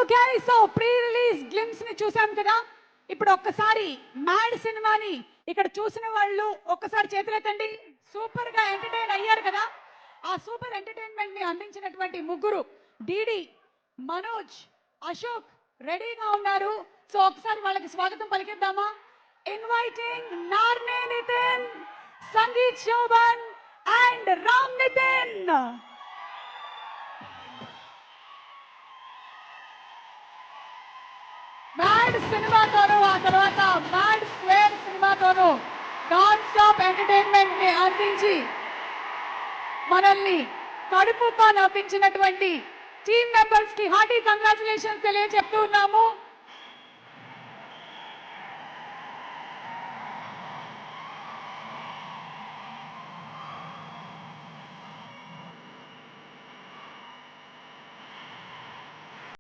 Okay, so pre release glimpse ని చూసాం కదా. ఇప్పుడు ఒక్కసారి మ్యాడ్ సినిమాని ఇక్కడ చూసిన వాళ్ళు ఒక్కసారి చేతులెత్తండి. సూపర్ గా ఎంటర్టైన్ అయ్యారు కదా. ఆ సూపర్ ఎంటర్టైన్మెంట్ ని అందించినటువంటి ముగ్గురు డిడి, మనోజ్, అశోక్ రెడీగా ఉన్నారు. సో ఒకసారి వాళ్ళకి స్వాగతం పలికిద్దామా. Inviting Narne Nithin, Sangeeth Shobhan and Ram Nithin. Mad సినిమాతోనూ ఆ తర్వాత మ్యాడ్ స్క్వేర్ సినిమాతోనూ నాన్ స్టాప్ ఎంటర్టైన్మెంట్ ని అందించి మనల్ని కడుపుతో నవ్వించినటువంటి టీమ్ మెంబర్స్ కి హార్టీ కంగ్రాచులేషన్స్ తెలియజెప్తూ ఉన్నాము.